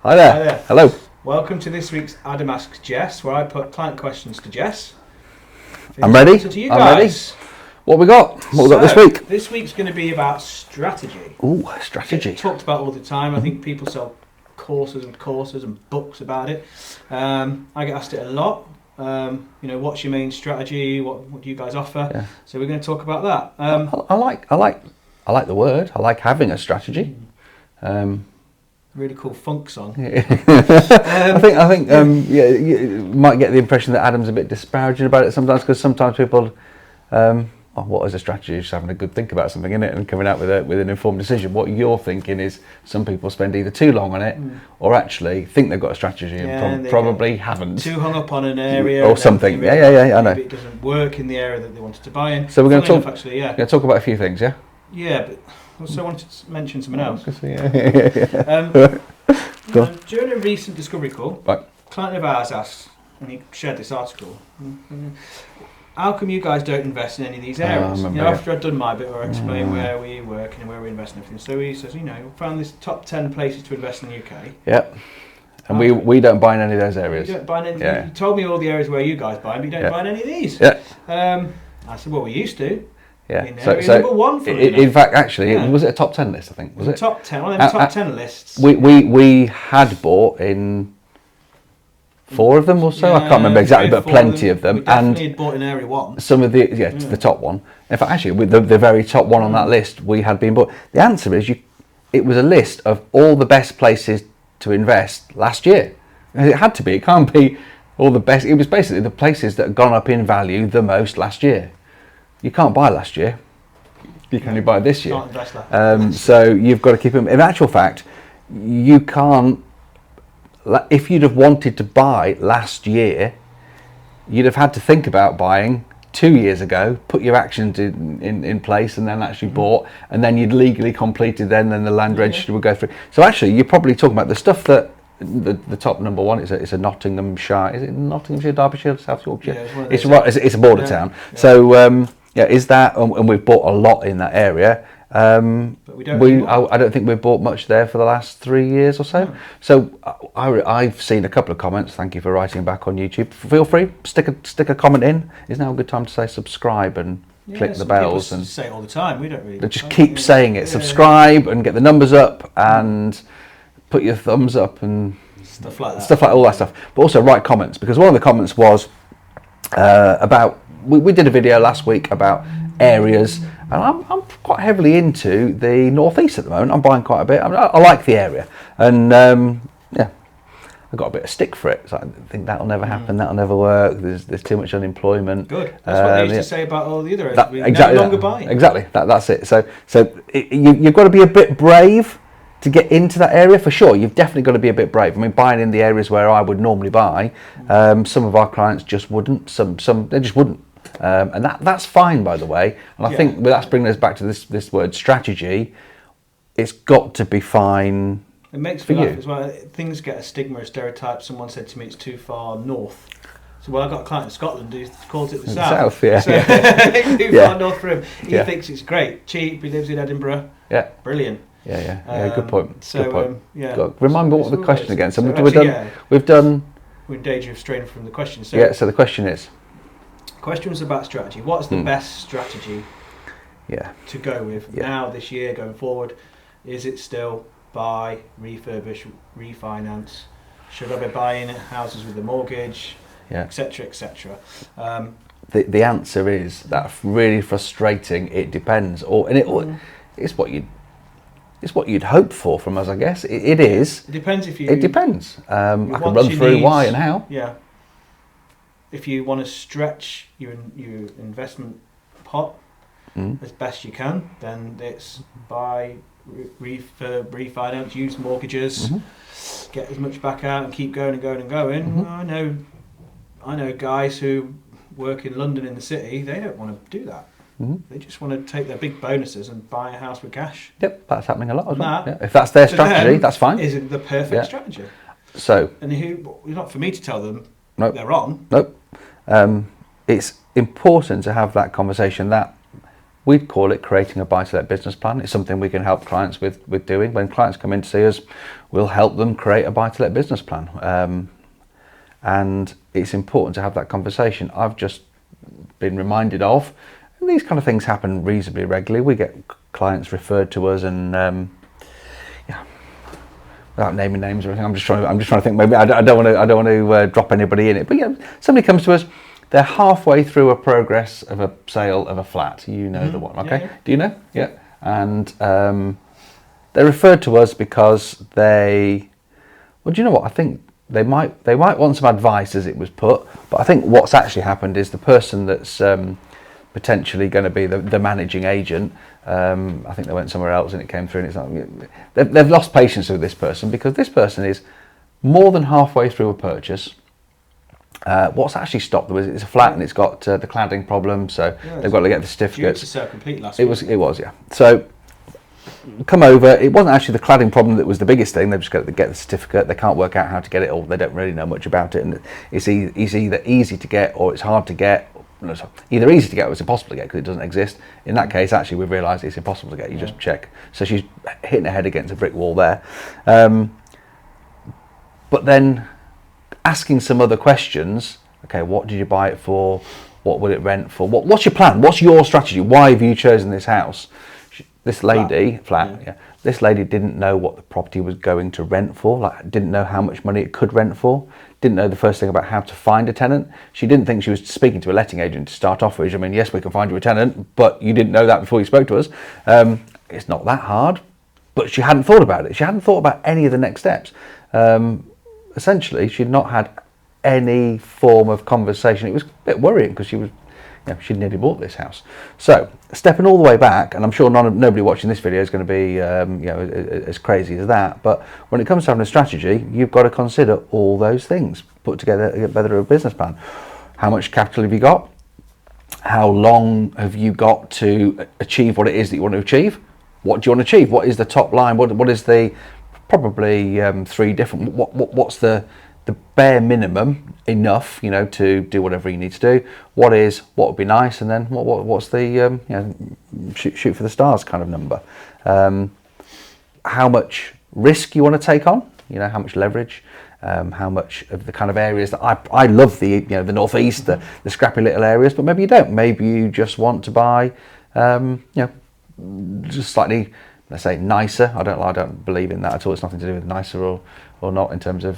Hi there. Hi there. Hello. Welcome to this week's Adam Asks Jess, where I put client questions to Jess. I'm ready. To you I'm guys. ready. What we got? What we got this week? This week's going to be about strategy. Ooh, strategy. It's talked about all the time. I think people sell courses and books about it. I get asked it a lot. What's your main strategy? What do you guys offer? Yeah. So we're going to talk about that. I like the word. I like having a strategy. Really cool funk song. I think you might get the impression that Adam's a bit disparaging about it sometimes, because sometimes people, what is a strategy? Just having a good think about something, innit, and coming out with an informed decision. What you're thinking is some people spend either too long on it or actually think they've got a strategy and probably haven't. Too hung up on an area or something. I know. It doesn't work in the area that they wanted to buy in. So we're going to talk. Actually, yeah. Going to talk about a few things, yeah. Yeah, but also wanted to mention something else. During a recent discovery call, right. a client of ours asked, and he shared this article, how come you guys don't invest in any of these areas? After I'd done my bit, or explain where we work and where we invest and everything. So he says, found this top 10 places to invest in the UK. Yep. And we don't buy in any of those areas. You don't buy in any. Yeah. You told me all the areas where you guys buy, but you don't buy in any of these. Yeah. I said, well, we used to. Yeah. So number one for in fact, actually, was it a top 10 list? I think was it top 10? One of them top 10 lists. We had bought in 4 of them or so. I can't remember exactly, but plenty of them. We definitely had bought in area 1. Some of the top one. In fact, actually, with the very top one on that list, we had been bought. The answer is it was a list of all the best places to invest last year. It had to be. It can't be all the best. It was basically the places that had gone up in value the most last year. You can't buy last year. You can only buy this year. Can't invest last. So you've got to keep them. In actual fact, you can't. If you'd have wanted to buy last year, you'd have had to think about buying 2 years ago, put your actions in place, and then actually bought, and then you'd legally completed. Then the land registry would go through. So actually, you're probably talking about the stuff that the top number one is a Nottinghamshire. Is it Nottinghamshire, Derbyshire, South Yorkshire? Yeah, it's right. It's a border town. Yeah. So. Is that, and we've bought a lot in that area. But we don't. I don't think we've bought much there for the last 3 years or so. No. So I've seen a couple of comments. Thank you for writing back on YouTube. Feel free, stick a comment in. Is now a good time to say subscribe and click the bells and say it all the time. We don't really. Just keep saying it. Subscribe and get the numbers up and put your thumbs up and stuff like that. Stuff like all that stuff. But also write comments, because one of the comments was about. We did a video last week about areas, and I'm quite heavily into the northeast at the moment. I'm buying quite a bit. I like the area, and I got a bit of stick for it. So I think that'll never happen. That'll never work. There's too much unemployment. Good. That's what they used to say about all the other areas. We're exactly no longer buying. Exactly. That's it. So you've got to be a bit brave to get into that area, for sure. You've definitely got to be a bit brave. I mean, buying in the areas where I would normally buy, some of our clients just wouldn't. Some they just wouldn't. And that's fine, by the way. And I think that's bringing us back to this word strategy. It's got to be fine. It makes me laugh as well. Things get a stigma, a stereotype. Someone said to me it's too far north. So I got a client in Scotland who calls it the south. Yeah. So too far north for him. He thinks it's great, cheap. He lives in Edinburgh. Yeah. Brilliant. Yeah. Good point. So, good point. God, remind me what was the question again. So we've done. We're in danger of straying from the question. So So the question is. Question was about strategy. What's the best strategy to go with now, this year, going forward? Is it still buy, refurbish, refinance? Should I be buying houses with a mortgage? Etc. etc. The answer is that really frustrating. It depends, it's what you'd hope for from us, I guess. It is. It depends if you. It depends. I can run through why and how. Yeah. If you want to stretch your investment pot as best you can, then it's buy, refurb, refinance, use mortgages, get as much back out, and keep going and going and going. I know guys who work in London in the city. They don't want to do that. They just want to take their big bonuses and buy a house with cash. Yep, that's happening a lot as well. Yeah. If that's their strategy, that's fine. Is it the perfect strategy? So, and it's not for me to tell them they're wrong. Nope. It's important to have that conversation. That we'd call it creating a buy-to-let business plan. It's something we can help clients with doing. When clients come in to see us, we'll help them create a buy-to-let business plan. And it's important to have that conversation. I've just been reminded of, and these kind of things happen reasonably regularly. We get clients referred to us, and without naming names or anything, I'm just trying to think. Maybe I don't want to drop anybody in it. But somebody comes to us. They're halfway through a progress of a sale of a flat. You know the one, okay? Yeah. Do you know? Yeah. And they're referred to us because do you know what? I think they might want some advice, as it was put. But I think what's actually happened is the person that's potentially going to be the managing agent. I think they went somewhere else and it came through, and it's like they've lost patience with this person, because this person is more than halfway through a purchase. What's actually stopped them is it's a flat and it's got the cladding problem, so they've got to get the certificates. Due to sell complete last week. It was, yeah. So come over. It wasn't actually the cladding problem that was the biggest thing. They've just got to get the certificate. They can't work out how to get it, or they don't really know much about it, and it's either easy to get or it's hard to get. Either easy to get or it's impossible to get because it doesn't exist. In that case, actually, we've realised it's impossible to get. You just check. So she's hitting her head against a brick wall there. But then asking some other questions. Okay, what did you buy it for? What will it rent for? What's your plan? What's your strategy? Why have you chosen this house? This lady, this lady didn't know what the property was going to rent for. Like, didn't know how much money it could rent for. Didn't know the first thing about how to find a tenant. She didn't think she was speaking to a letting agent to start off with. I mean, yes, we can find you a tenant, but you didn't know that before you spoke to us. It's not that hard, but she hadn't thought about it. She hadn't thought about any of the next steps. Essentially, she'd not had any form of conversation. It was a bit worrying because she'd nearly bought this house. So stepping all the way back, and I'm sure nobody watching this video is going to be as crazy as that, but when it comes to having a strategy, you've got to consider all those things. Put together a business plan. How much capital have you got? How long have you got to achieve what it is that you want to achieve? What do you want to achieve? What is the top line? What is the probably three different? What's the bare minimum enough, to do whatever you need to do? What would be nice, and then what's the shoot for the stars kind of number? How much risk you want to take on? How much leverage? How much of the kind of areas that I love, the northeast, the scrappy little areas, but maybe you don't. Maybe you just want to buy just slightly, let's say, nicer. I don't believe in that at all. It's nothing to do with nicer or not in terms of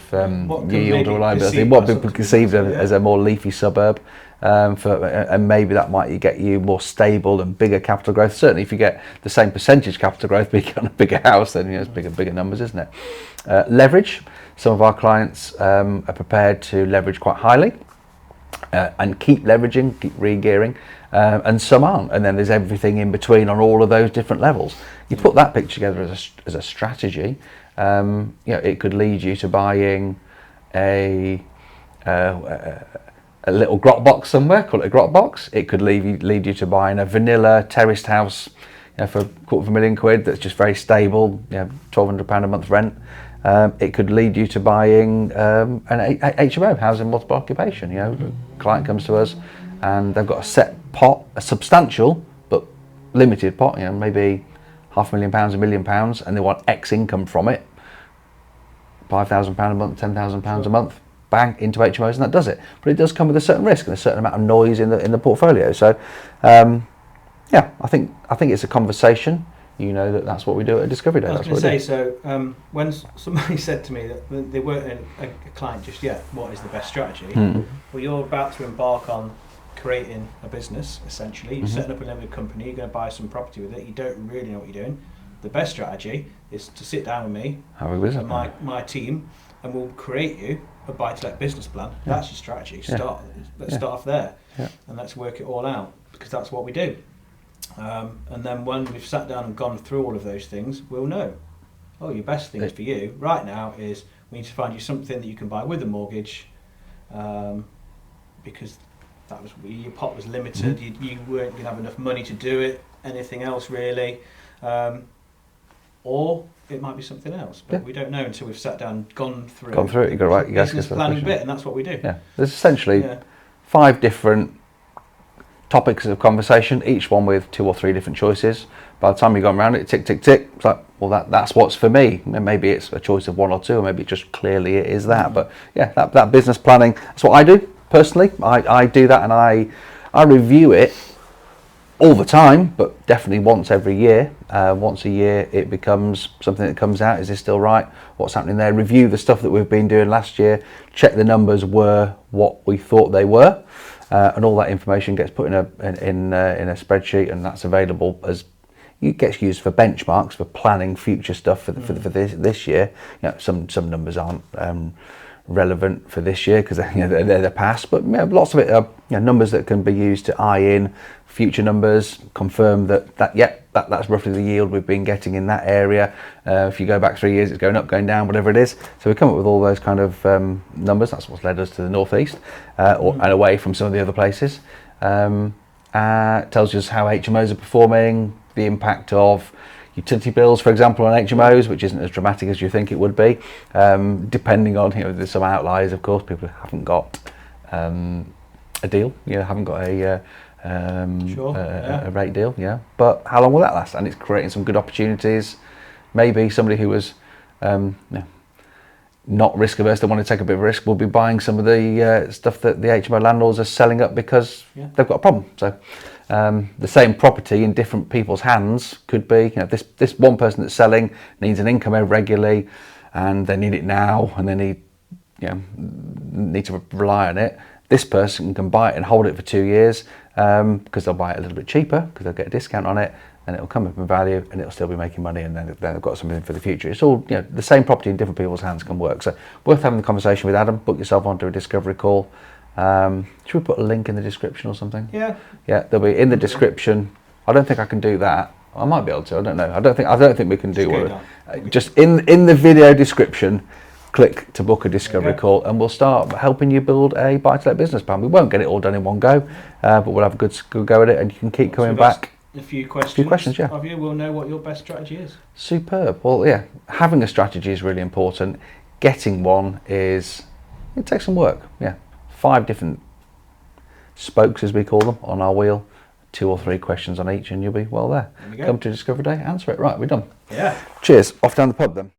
yield or reliability. What would be perceived as a more leafy suburb, and maybe that might get you more stable and bigger capital growth. Certainly, if you get the same percentage capital growth, but you get a bigger house, then it's bigger numbers, isn't it? Leverage. Some of our clients are prepared to leverage quite highly and keep leveraging, keep re-gearing, and some aren't. And then there's everything in between on all of those different levels. You put that picture together as a strategy. It could lead you to buying a little grot box somewhere, call it a grot box. It could lead you to buying a vanilla terraced house, for £250,000 that's just very stable, £1,200 a month rent. It could lead you to buying an HMO, housing multiple occupation. Client comes to us and they've got a set pot, a substantial but limited pot, maybe £500,000, £1 million, and they want X income from it. £5,000 a month, £10,000 a month, bang, into HMOs, and that does it. But it does come with a certain risk and a certain amount of noise in the portfolio. So, I think it's a conversation. That's what we do at Discovery Day. I was going to say, so when somebody said to me that they weren't a client just yet, what is the best strategy? Well, you're about to embark on creating a business, essentially. You're setting up a limited company, you're going to buy some property with it, you don't really know what you're doing. The best strategy is to sit down with me and my team, and we'll create you a buy-to-let business plan. That's your strategy. Let's start off there, and let's work it all out, because that's what we do. And then when we've sat down and gone through all of those things, we'll know, your best thing for you right now is we need to find you something that you can buy with a mortgage, because that was your pot was limited. You weren't going to have enough money to do it. Anything else really, or it might be something else. But we don't know until we've sat down, gone through it. You got right. You business planning bit, and that's what we do. Yeah, there's essentially 5 different topics of conversation, each one with 2 or 3 different choices. By the time you've gone around it, tick, tick, tick, it's like, well, that's what's for me. Maybe it's a choice of 1 or 2, or maybe just clearly it is that. But yeah, that business planning, that's what I do personally. I do that, and I review it all the time, but definitely once every year. Once a year it becomes something that comes out. Is this still right? What's happening there? Review the stuff that we've been doing last year, check the numbers were what we thought they were, and all that information gets put in a spreadsheet, and that's available as it gets used for benchmarks for planning future stuff for this year. You know, some numbers aren't relevant for this year because they're the past, but lots of it are numbers that can be used to eye in future numbers, confirm that's roughly the yield we've been getting in that area. If you go back 3 years, it's going up, going down, whatever it is. So we come up with all those kind of numbers. That's what's led us to the northeast and away from some of the other places. Tells us how HMOs are performing, the impact of utility bills, for example, on HMOs, which isn't as dramatic as you think it would be, depending on, there's some outliers, of course, people who haven't got a deal, haven't got a rate deal, but how long will that last? And it's creating some good opportunities. Maybe somebody who was not risk averse, they want to take a bit of risk, will be buying some of the stuff that the HMO landlords are selling up because they've got a problem. So the same property in different people's hands could be, this one person that's selling needs an income regularly, and they need it now, and they need to rely on it. This person can buy it and hold it for 2 years because they'll buy it a little bit cheaper because they'll get a discount on it, and it'll come up in value, and it'll still be making money, and then they've got something for the future. It's all, the same property in different people's hands can work. So worth having the conversation with Adam. Book yourself onto a discovery call. Should we put a link in the description or something? Yeah, they'll be in the description. I don't think I can do that. I might be able to. I don't know. I don't think we can do it. Just in the video description, click to book a discovery call, and we'll start helping you build a buy-to-let business plan. We won't get it all done in one go, but we'll have a good go at it, and you can keep coming back. A few questions, of you, we'll know what your best strategy is. Superb. Well, having a strategy is really important. Getting one it takes some work. 5 different spokes, as we call them, on our wheel. 2 or 3 questions on each, and you'll be well there. Come to Discovery Day, answer it. Right, we're done. Yeah. Cheers. Off down the pub then.